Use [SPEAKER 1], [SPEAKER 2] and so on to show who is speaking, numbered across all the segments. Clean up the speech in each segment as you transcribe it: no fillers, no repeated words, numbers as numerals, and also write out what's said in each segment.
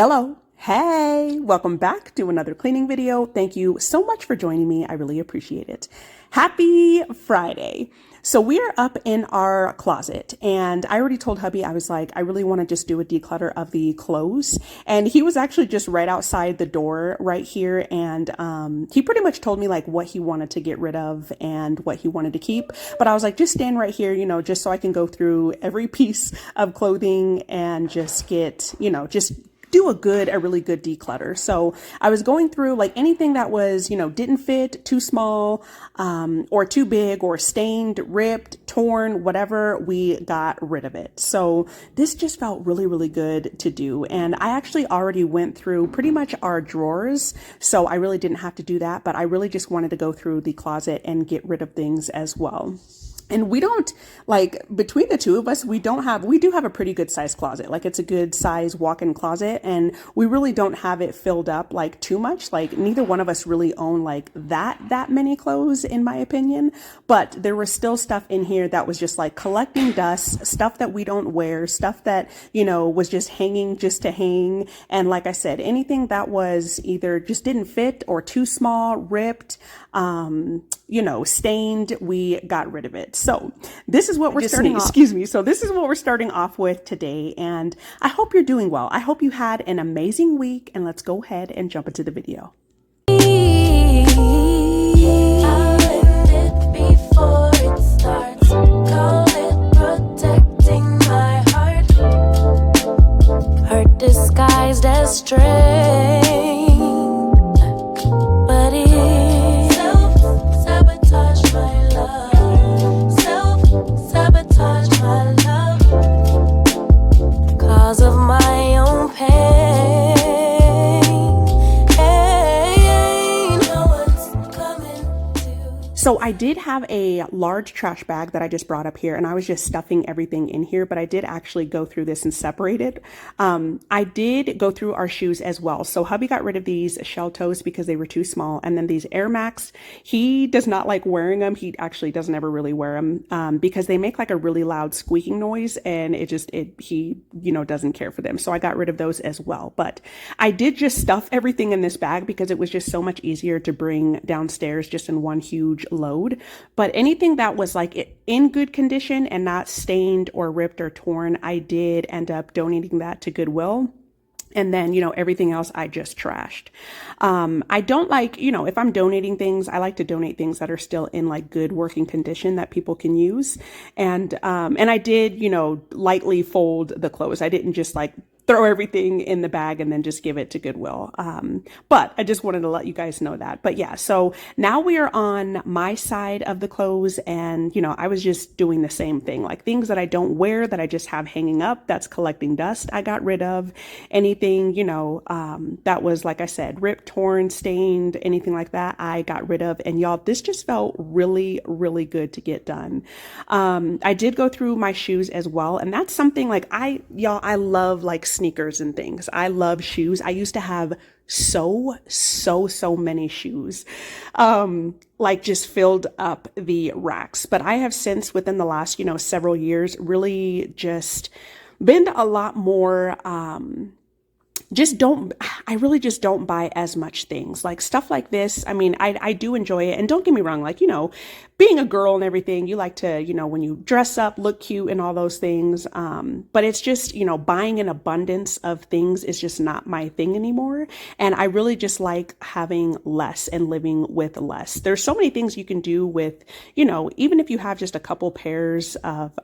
[SPEAKER 1] Yellow. Hey, welcome back to another cleaning video. Thank you so much for joining me. I really appreciate it. Happy Friday. So we are up in our closet and I already told hubby, I was like, I really want to just do a declutter of the clothes. And he was actually just right outside the door right here. And he pretty much told me like what he wanted to get rid of and what he wanted to keep. But I was like, just stand right here, just so I can go through every piece of clothing and just get, just do a really good declutter. So I was going through like anything that was, didn't fit, too small, or too big, or stained, ripped, torn, whatever, we got rid of it. So this just felt really, really good to do. And I actually already went through pretty much our drawers. So I really didn't have to do that, but I really just wanted to go through the closet and get rid of things as well. And we don't, like, between the two of us, we do have a pretty good size closet. Like, it's a good size walk-in closet, and we really don't have it filled up like too much. Like, neither one of us really own like that many clothes, in my opinion. But there was still stuff in here that was just like collecting dust, stuff that we don't wear, stuff that, was just hanging just to hang. And like I said, anything that was either just didn't fit or too small, ripped, stained, we got rid of it. So this is what we're starting off. So this is what we're starting off with today. And I hope you're doing well. I hope you had an amazing week, and let's go ahead and jump into the video. Heart disguised as strength. So I did have a large trash bag that I just brought up here, and I was just stuffing everything in here, but I did actually go through this and separate it. I did go through our shoes as well. So hubby got rid of these shell toes because they were too small. And then these Air Max, he does not like wearing them. He actually doesn't ever really wear them because they make like a really loud squeaking noise, and he doesn't care for them. So I got rid of those as well. But I did just stuff everything in this bag because it was just so much easier to bring downstairs just in one huge load. But anything that was like in good condition and not stained or ripped or torn, I did end up donating that to Goodwill. And then, everything else I just trashed. I don't like, if I'm donating things, I like to donate things that are still in like good working condition that people can use. And I did, lightly fold the clothes. I didn't just like throw everything in the bag and then just give it to Goodwill. But I just wanted to let you guys know that. But yeah, so now we are on my side of the clothes, and, I was just doing the same thing, like things that I don't wear that I just have hanging up, that's collecting dust, I got rid of. Anything, that was, like I said, ripped, torn, stained, anything like that, I got rid of. And y'all, this just felt really, really good to get done. I did go through my shoes as well. And that's something like I love like sneakers and things. I love shoes. I used to have so many shoes, like just filled up the racks. But I have since, within the last, several years, really just been a lot more, I really just don't buy as much things like stuff like this. I mean, I do enjoy it. And don't get me wrong, like, being a girl and everything, you like to, when you dress up, look cute and all those things. But it's just, buying an abundance of things is just not my thing anymore. And I really just like having less and living with less. There's so many things you can do with, even if you have just a couple pairs of,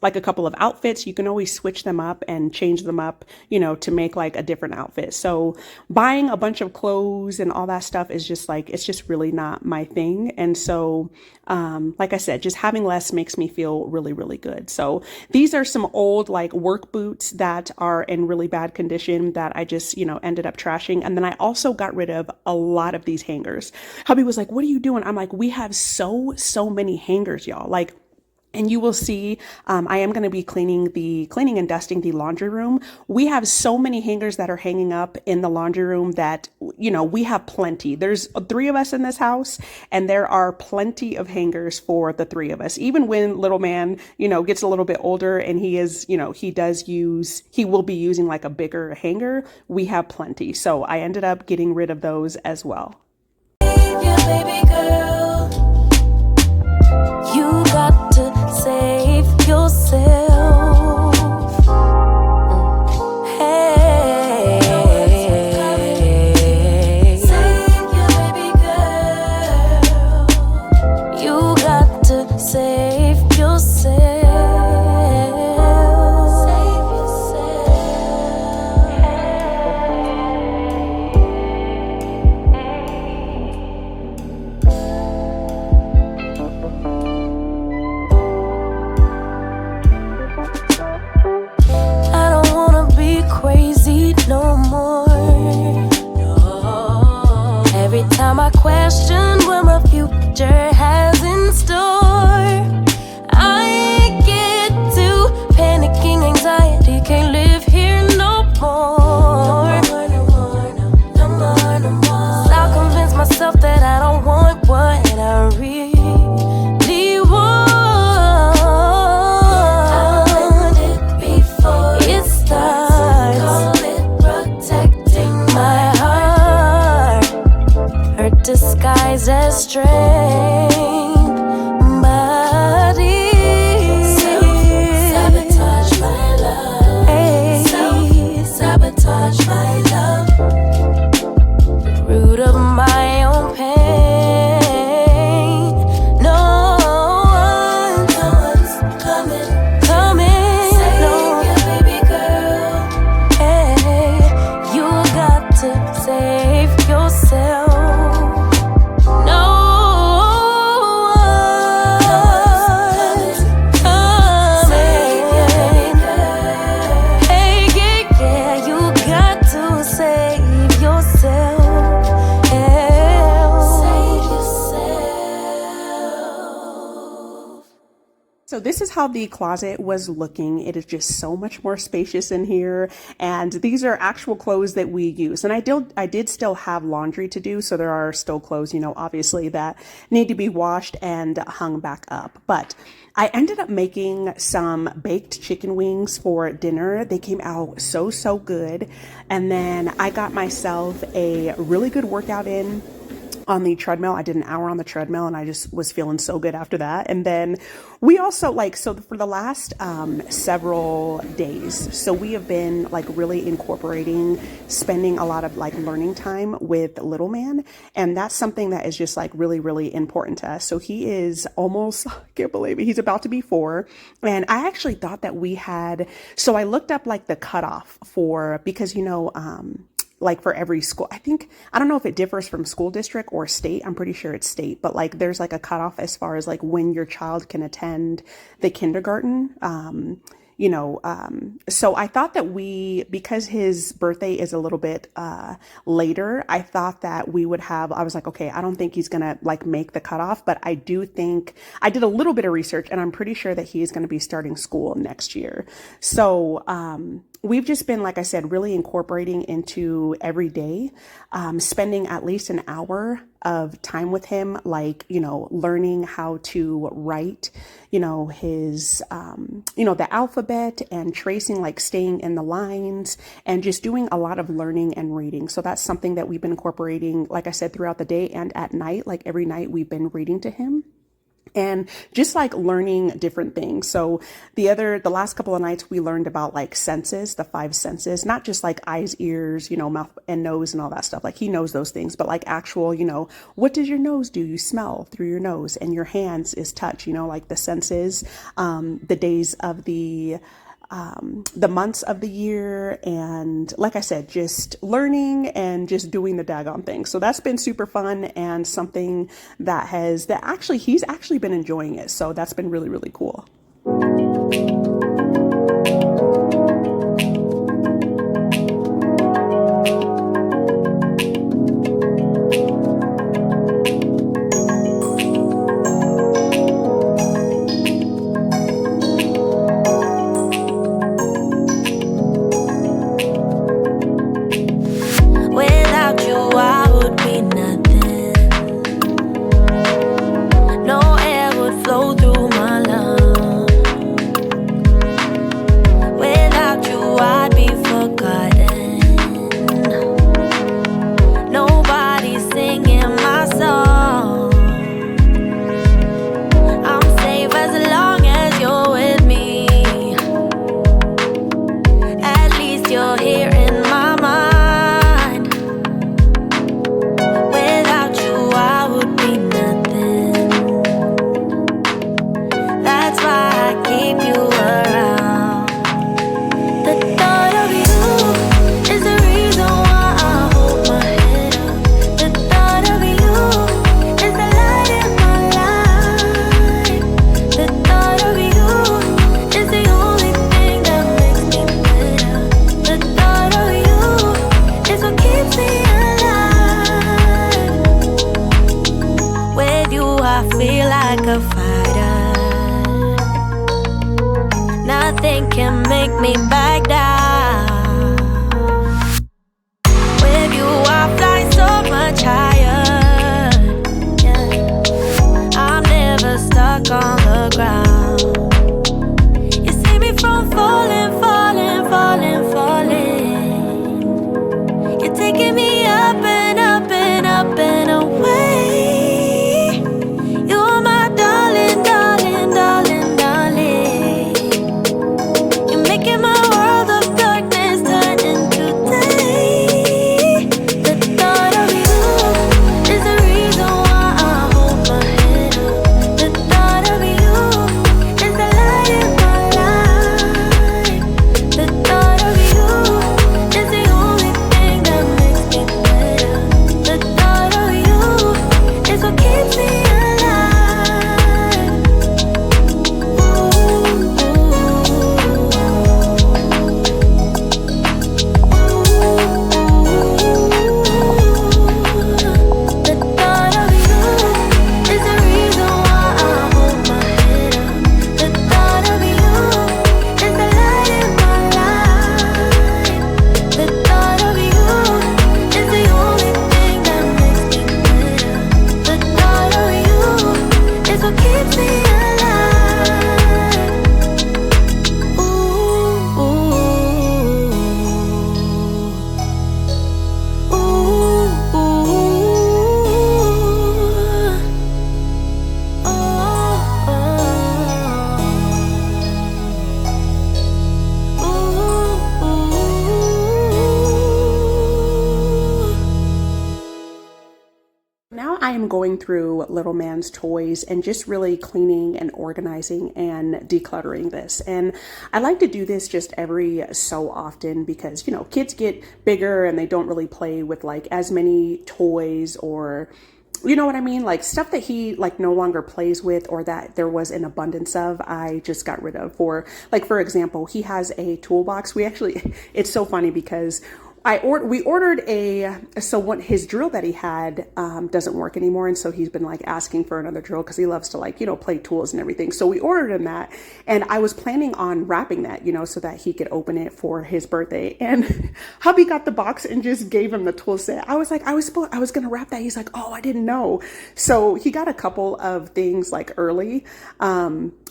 [SPEAKER 1] like a couple of outfits, you can always switch them up and change them up, to make like a different outfit. So buying a bunch of clothes and all that stuff is just like, it's just really not my thing. And so, like I said, just having less makes me feel really, really good. So these are some old like work boots that are in really bad condition that I just, ended up trashing. And then I also got rid of a lot of these hangers. Hubby was like, what are you doing? I'm like, we have so many hangers, y'all. Like, And you will see, I am going to be cleaning and dusting the laundry room. We have so many hangers that are hanging up in the laundry room that, we have plenty. There's three of us in this house, and there are plenty of hangers for the three of us. Even when little man, gets a little bit older and he will be using like a bigger hanger, we have plenty. So I ended up getting rid of those as well.
[SPEAKER 2] Baby girl, you got to save yourself. Hey, save your baby girl. You got to save yourself. Save yourself. I don't wanna be crazy no more. No. Every time I question what my future has in store, I get to panicking, anxiety, can't live here no more. No more. I'll convince myself that I don't want what I really want. Disguised as strength, but self-sabotage my love. Hey. Self-sabotage my love. The root of my own pain. No one's coming. Save your baby girl. Hey, you got to save yourself.
[SPEAKER 1] So this is how the closet was looking. It is just so much more spacious in here. And these are actual clothes that we use. And I did still have laundry to do. So there are still clothes, obviously that need to be washed and hung back up. But I ended up making some baked chicken wings for dinner. They came out so good. And then I got myself a really good workout in on the treadmill. I did an hour on the treadmill and I just was feeling so good after that. And then we also for the last several days, so we have been really incorporating spending a lot of learning time with little man. And that's something that is just really important to us. So he is almost, I can't believe it, he's about to be 4. And I actually thought that so I looked up the cutoff because for every school, I don't know if it differs from school district or state. I'm pretty sure it's state, but there's a cutoff as far as when your child can attend the kindergarten. So I thought that because his birthday is a little bit later, I thought that I was like, okay, I don't think he's gonna make the cutoff, but I do think I did a little bit of research and I'm pretty sure that he is going to be starting school next year. So, we've just been, like I said, really incorporating into every day, spending at least an hour of time with him, learning how to write, his, the alphabet and tracing, staying in the lines and just doing a lot of learning and reading. So that's something that we've been incorporating, like I said, throughout the day and at night. Every night we've been reading to him. And just learning different things. So the last couple of nights we learned about senses, the 5 senses, not just eyes, ears, mouth and nose and all that stuff. He knows those things, but actual, what does your nose do? You smell through your nose, and your hands is touch, the senses, the days of the months of the year. And like I said, just learning and just doing the daggone thing. So that's been super fun and something he's actually been enjoying it. So that's been really cool.
[SPEAKER 2] a fighter. Nothing can make me back down. With you I fly so much higher. Yeah. I'm never stuck on the ground. You see me from falling, falling, falling, falling. You're taking me up and up and up and away. You're my darling, darling, darling, darling. You're making my world of darkness turn into day. The thought of you is the reason why I hold my head up. The thought of you is the light in my life. The thought of you is the only thing that makes me better. The thought of you is what keeps me alive. The thought of you is the reason why I hold my head up. The thought of you is the light in my life. The thought of you is the only thing that makes me better. The thought of you is what keeps me alive. Ooh,
[SPEAKER 1] Now I am going through Little Man's toys and just really cleaning and organizing and decluttering this. And I like to do this just every so often because, you know, kids get bigger and they don't really play with like as many toys, or you know what I mean? Like stuff that he like no longer plays with or that there was an abundance of, I just got rid of. For example, he has a toolbox. It's so funny because we ordered his drill that he had doesn't work anymore, and so he's been like asking for another drill because he loves to like, you know, play tools and everything. So we ordered him that, and I was planning on wrapping that, you know, so that he could open it for his birthday. And hubby got the box and just gave him the tool set. I was like, I was gonna wrap that. He's like, oh, I didn't know. So he got a couple of things like early.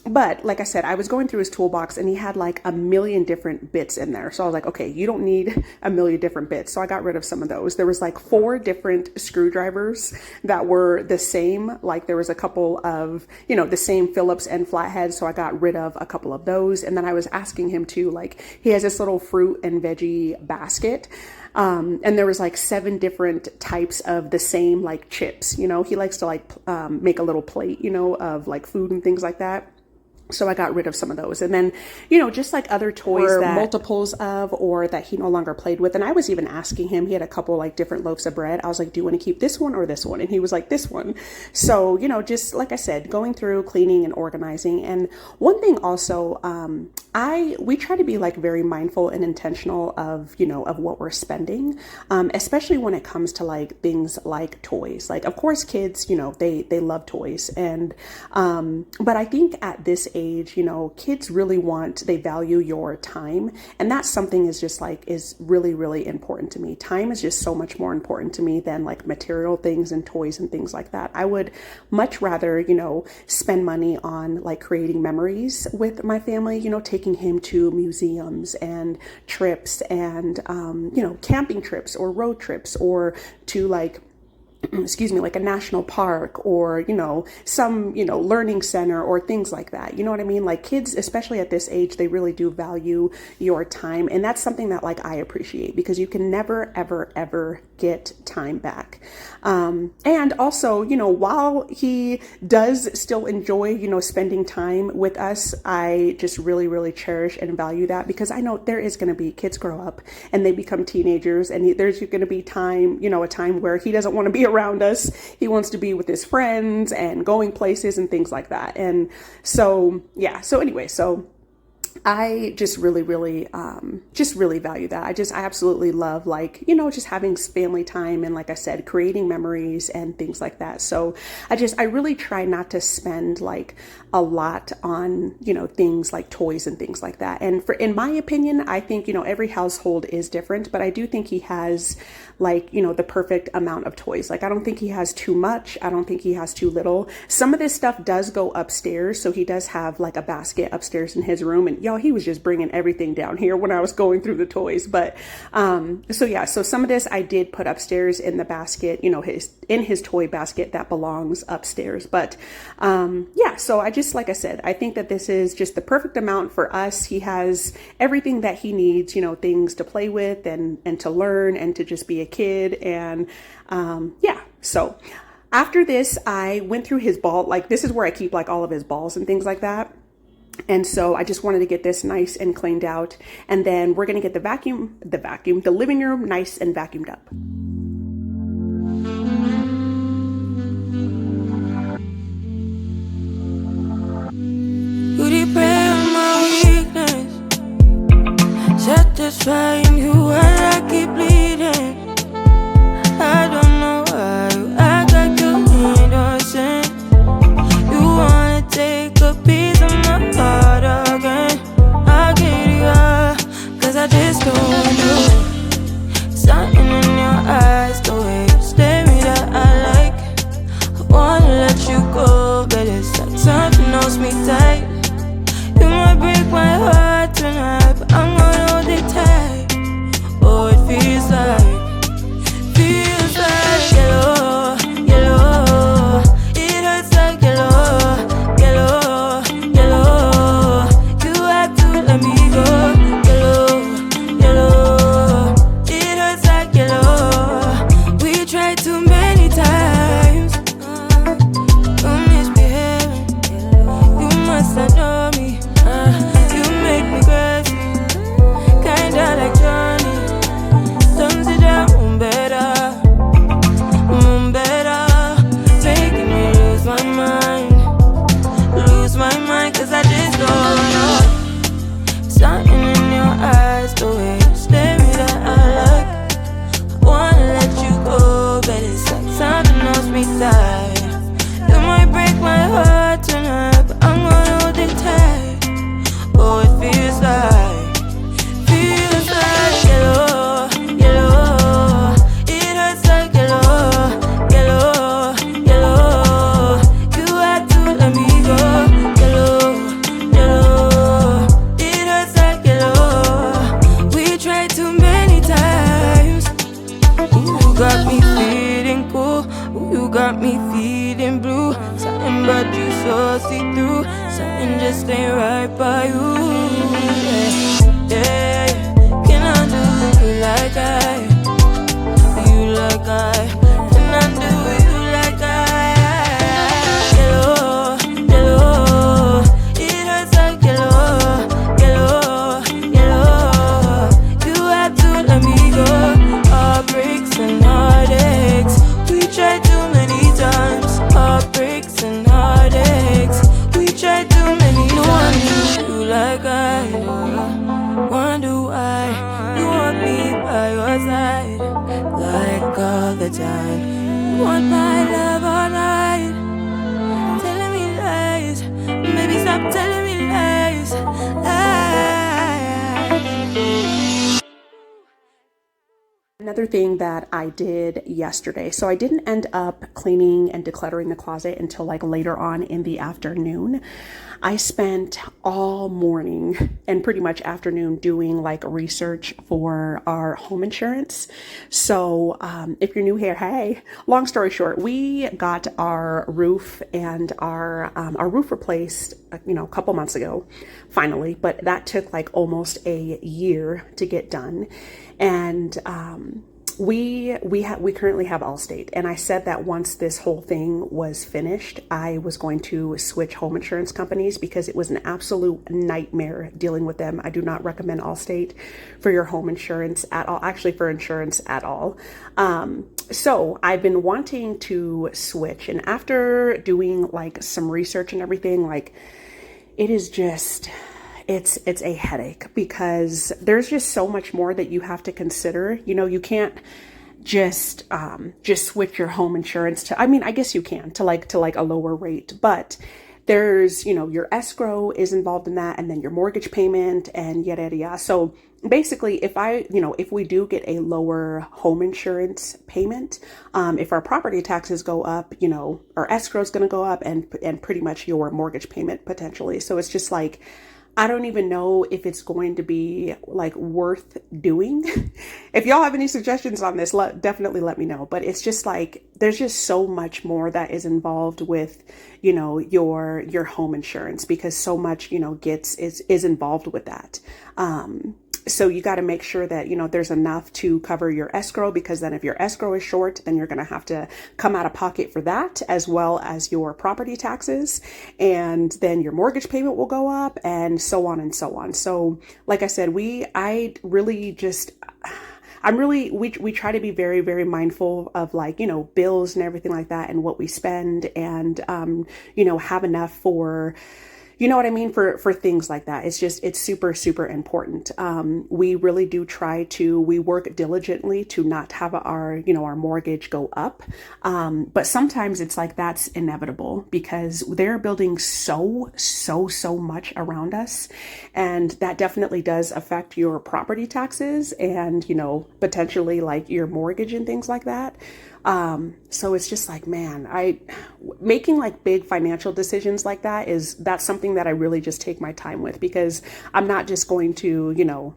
[SPEAKER 1] But like I said, I was going through his toolbox and he had like a million different bits in there. So I was like, okay, you don't need a million different bits. So I got rid of some of those. There was like 4 different screwdrivers that were the same. Like there was a couple of, you know, the same Phillips and flatheads. So I got rid of a couple of those. And then I was asking him to, like, he has this little fruit and veggie basket. And there was like 7 different types of the same like chips. You know, he likes to like make a little plate, you know, of like food and things like that. So I got rid of some of those. And then, you know, just like other toys that multiples of, or that he no longer played with. And I was even asking him, he had a couple like different loaves of bread. I was like, do you want to keep this one or this one? And he was like, this one. So, you know, just like I said, going through cleaning and organizing. And one thing also, we try to be like very mindful and intentional of, you know, of what we're spending, especially when it comes to like things like toys. Like, of course, kids, you know, they love toys. And, but I think at this age, you know, kids really they value your time. And that's something is really, really important to me. Time is just so much more important to me than like material things and toys and things like that. I would much rather, you know, spend money on like creating memories with my family, you know, taking him to museums and trips and, you know, camping trips or road trips, or to like, like a national park, or, you know, some, you know, learning center or things like that. You know what I mean? Like kids, especially at this age, they really do value your time. And that's something that like I appreciate, because you can never, ever, ever get time back. And also, you know, while he does still enjoy, you know, spending time with us, I just really, really cherish and value that, because I know there is going to be, kids grow up and they become teenagers, and there's going to be time, you know, a time where he doesn't want to be around us. He wants to be with his friends and going places and things like that. And so, yeah. So anyway, so I just really value that. I absolutely love, like, just having family time and, like I said, creating memories and things like that. So I really try not to spend like a lot on, things like toys and things like that. And in my opinion, I think, every household is different, but I do think he has like, the perfect amount of toys. Like, I don't think he has too much. I don't think he has too little. Some of this stuff does go upstairs. So he does have like a basket upstairs in his room, and y'all, he was just bringing everything down here when I was going through the toys. But, so some of this I did put upstairs in the basket, in his toy basket that belongs upstairs. But, so like I said, I think that this is just the perfect amount for us. He has everything that he needs, things to play with and to learn and to just be a kid. And, so after this, I went through his ball. Like, this is where I keep like all of his balls and things like that. And so I just wanted to get this nice and cleaned out. And then we're going to get the living room nice and vacuumed up.
[SPEAKER 2] You depend on my weakness, satisfying you while I keep bleeding. I don't know why you act like you innocent. You wanna take a piece of my heart again. I get it, cause I just don't know. Something in your eyes, the way you stare me that I like. I wanna let you go, but it's like something holds me tight. You might break my heart tonight, but I'm gonna hold it tight. Oh, it feels like yellow, yellow. It hurts like yellow, yellow, yellow. You have to let me go. Yellow, yellow. It hurts like yellow. We tried too many times. You're misbehaving. You must have known me. You make me crazy, kinda like Johnny. Don't sit down, better. Making me lose my mind, cause I just don't know. Something in your eyes, the way you stare me that I like. I wanna let you go, but it's like something holds me tight. You might break my heart tonight, but I'm gonna hold it tight. Oh, it feels like yellow, yellow. It hurts like yellow, yellow, yellow. You had to let me go. Yellow, yellow. It hurts like yellow. We tried too many times. Ooh, you got me feeling cool. Ooh, you got me feeling blue. Something about you so see-through. Something just ain't right by you. Yeah, can I do you like I? You like I? Can I do you like I? Yellow, yellow. It hurts like yellow, yellow, yellow. You have to let me go. Heartbreaks and heartaches. We tried too many times. Heartbreaks and heartaches. We tried too many times. No one knew you like I. Wonder why you want me by your side, like all the time. You want my love all night, telling me lies. Maybe stop telling me lies.
[SPEAKER 1] Another thing that I did yesterday, so I didn't end up cleaning and decluttering the closet until like later on in the afternoon. I spent all morning and pretty much afternoon doing like research for our home insurance. So if you're new here, hey, long story short, we got our roof and our roof replaced, a couple months ago, finally, but that took like almost a year to get done. And we currently have Allstate, and I said that once this whole thing was finished, I was going to switch home insurance companies because it was an absolute nightmare dealing with them. I do not recommend Allstate for your home insurance at all, actually for insurance at all. So I've been wanting to switch, and after doing like some research and everything, like it is just it's a headache because there's just so much more that you have to consider. You can't just switch your home insurance to, I mean, I guess you can to like a lower rate, but there's, your escrow is involved in that, and then your mortgage payment and yada, yada, yada. So basically, if we do get a lower home insurance payment, if our property taxes go up, our escrow is going to go up, and pretty much your mortgage payment potentially. So it's just like, I don't even know if it's going to be like worth doing. If y'all have any suggestions on this, definitely let me know. But it's just like, there's just so much more that is involved with, your home insurance, because so much, is involved with that. So you got to make sure that, there's enough to cover your escrow, because then if your escrow is short, then you're going to have to come out of pocket for that, as well as your property taxes. And then your mortgage payment will go up, and so on and so on. So like I said, we try to be very, very mindful of like, bills and everything like that, and what we spend, and, have enough for, you know what I mean? For things like that. It's super, super important. We really do we work diligently to not have our mortgage go up. But sometimes it's like, that's inevitable, because they're building so much around us. And that definitely does affect your property taxes and, potentially like your mortgage and things like that. So it's just like, man, making like big financial decisions like that's something that I really just take my time with, because I'm not just going to,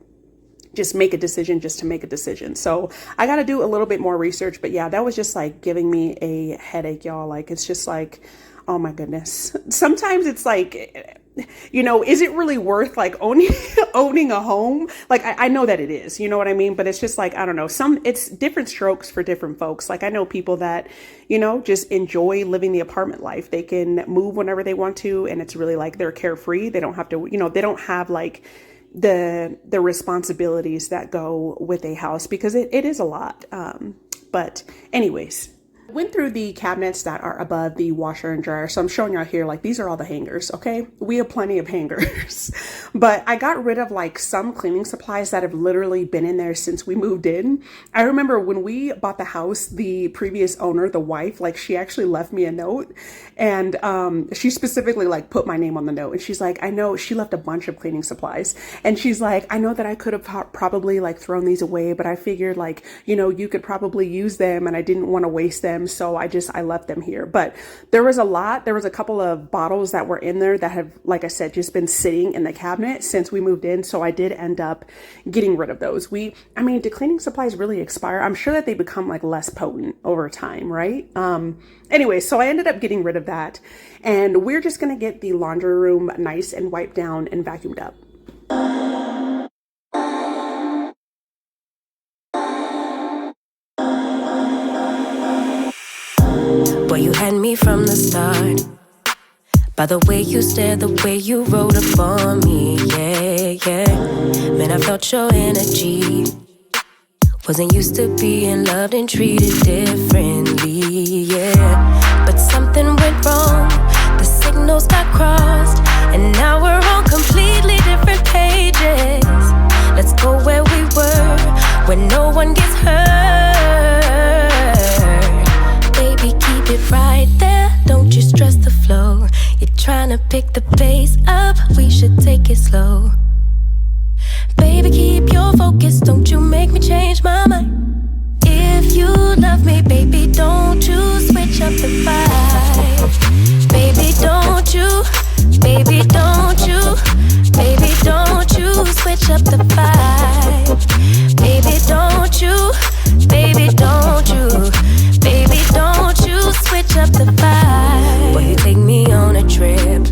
[SPEAKER 1] just make a decision just to make a decision. So I got to do a little bit more research, but yeah, that was just like giving me a headache, y'all. Like, it's just like, oh my goodness. Sometimes it's like, is it really worth like owning a home? Like, I know that it is, you know what I mean? But it's just like, I don't know, it's different strokes for different folks. Like, I know people that, just enjoy living the apartment life. They can move whenever they want to, and it's really like they're carefree. They don't have to, they don't have like the responsibilities that go with a house, because it is a lot. But anyways, went through the cabinets that are above the washer and dryer. So I'm showing y'all here, like, these are all the hangers. Okay. We have plenty of hangers, but I got rid of like some cleaning supplies that have literally been in there since we moved in. I remember when we bought the house, the previous owner, the wife, like, she actually left me a note, and she specifically like put my name on the note, and she's like, I know, she left a bunch of cleaning supplies, and she's like, I know that I could have probably like thrown these away, but I figured like, you could probably use them, and I didn't want to waste them. So I left them here. But there was a couple of bottles that were in there that have, like I said, just been sitting in the cabinet since we moved in. So I did end up getting rid of those. Do cleaning supplies really expire? I'm sure that they become like less potent over time, right? Anyway, so I ended up getting rid of that, and we're just going to get the laundry room nice and wiped down and vacuumed up.
[SPEAKER 2] Boy, you had me from the start. By the way you stared, the way you wrote up on me, yeah. Man, I felt your energy. Wasn't used to being loved and treated differently, yeah. But something went wrong, the signals got crossed, and now we're on completely different pages. Let's go where we were, where no one gets hurt. Baby, keep it right there, don't you stress the flow. You're trying to pick the pace up, we should take it slow. Baby, keep your focus, don't you make me change my mind. If you love me, baby, don't you switch up the vibe. Baby, don't you, baby, don't you, baby, don't you switch up the vibe. Baby, don't you, baby, don't you, baby, don't you switch up the vibe. Boy, you take me on a trip,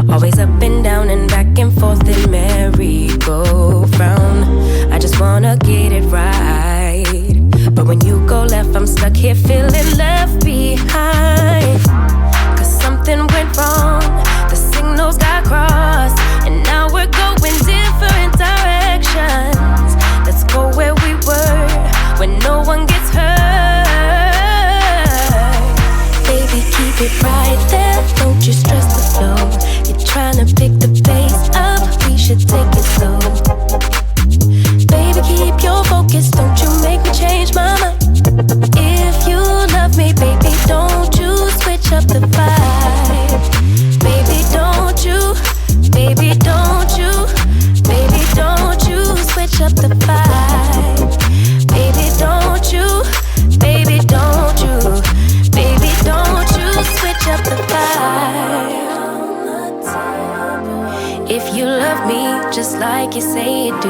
[SPEAKER 2] always up and down and back and forth in merry-go-round. I just wanna get it right, but when you go left, I'm stuck here feeling left behind. Cause something went wrong, the signals got crossed, and now we're going different directions. Let's go where we were, where no one gets hurt. Baby, keep it right there, don't you stress the flow. You're trying to pick the pace up, like you say you do.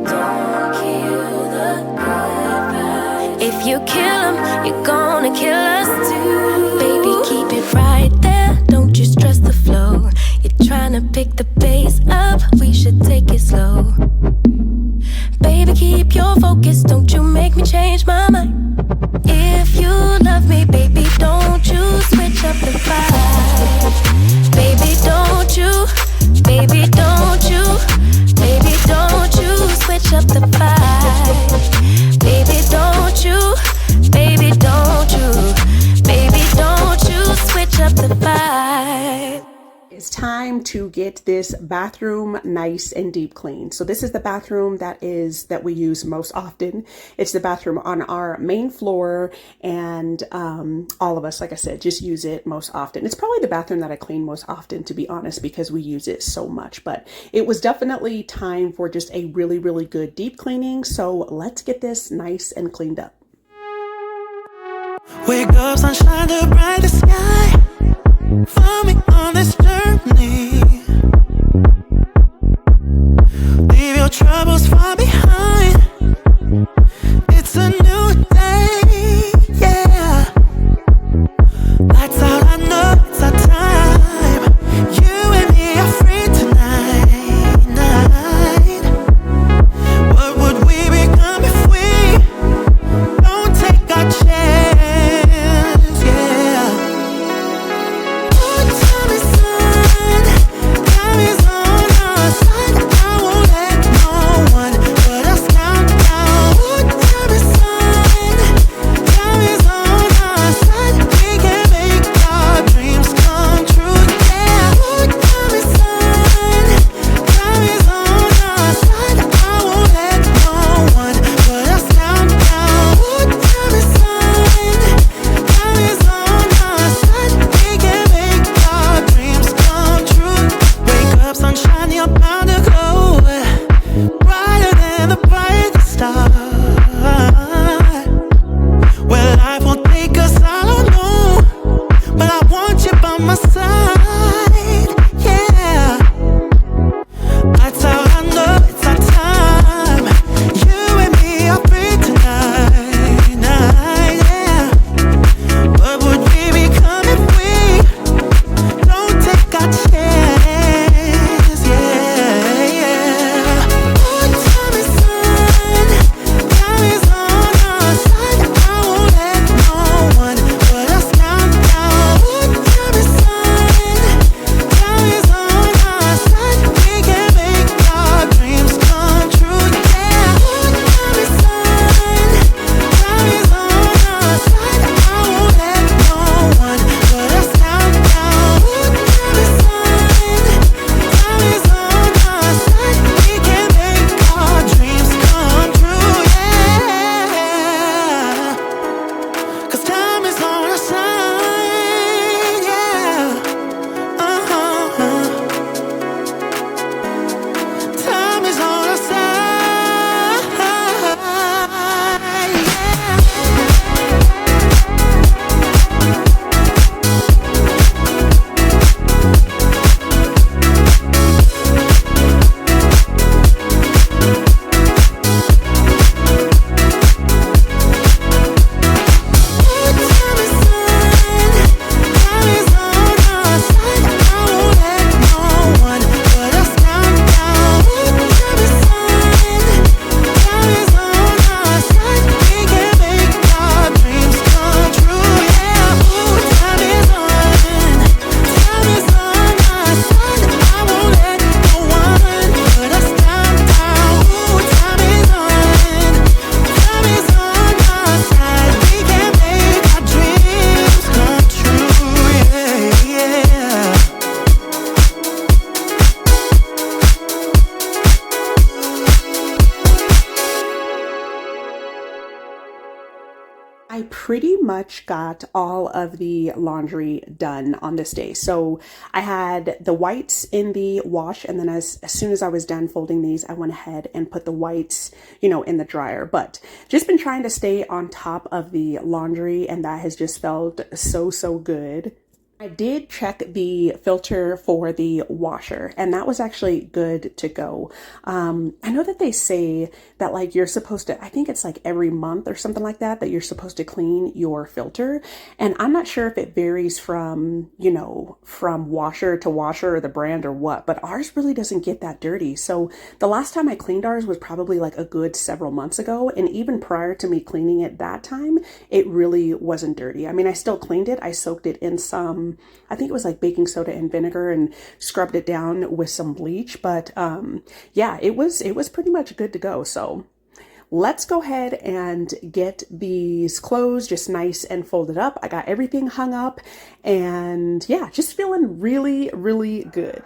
[SPEAKER 2] Don't kill the good vibes. If you kill them, you're gonna kill us too. Baby, keep it right there, don't you stress the flow. You're trying to pick the pace up, we should take it slow. Baby, keep your focus, don't you make me change my mind. If you love me, baby, don't you switch up the vibe. Baby, don't you, baby, don't you, baby, don't you switch up the vibe. Baby, don't you, baby, don't you, baby, don't you switch up the vibe.
[SPEAKER 1] It's time to get this bathroom nice and deep clean. So this is the bathroom that we use most often. It's the bathroom on our main floor, and all of us, like I said, just use it most often. It's probably the bathroom that I clean most often, to be honest, because we use it so much. But it was definitely time for just a really, really good deep cleaning. So let's get this nice and cleaned up.
[SPEAKER 3] Wake up, sunshine, the brightest sky. Follow me on this journey. Leave your troubles far behind. It's a new day, yeah. Lights out, I know it's our time. You and me are free tonight. What would we become if we don't take our chance, yeah.
[SPEAKER 1] I pretty much got all of the laundry done on this day. So I had the whites in the wash, and then as soon as I was done folding these, I went ahead and put the whites, in the dryer. But just been trying to stay on top of the laundry, and that has just felt so good. I did check the filter for the washer, and that was actually good to go. I know that they say that like you're supposed to, I think it's like every month or something like that, that you're supposed to clean your filter. And I'm not sure if it varies from, you know, from washer to washer or the brand or what, but ours really doesn't get that dirty. So the last time I cleaned ours was probably like a good several months ago. And even prior to me cleaning it that time, it really wasn't dirty. I mean, I still cleaned it. I soaked it in some, I think it was like baking soda and vinegar, and scrubbed it down with some bleach. But yeah, it was pretty much good to go. So let's go ahead and get these clothes just nice and folded up. I got everything hung up, and yeah, just feeling really, really good.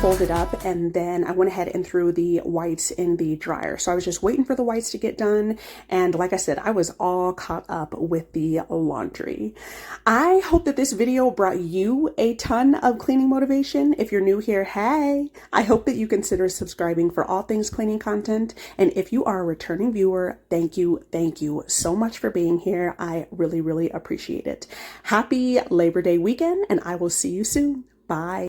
[SPEAKER 1] Folded up, and then I went ahead and threw the whites in the dryer. So I was just waiting for the whites to get done, and like I said, I was all caught up with the laundry. I hope that this video brought you a ton of cleaning motivation. If you're new here, hey, I hope that you consider subscribing for all things cleaning content. And if you are a returning viewer, thank you so much for being here. I really, really appreciate it. Happy Labor Day weekend, and I will see you soon. Bye.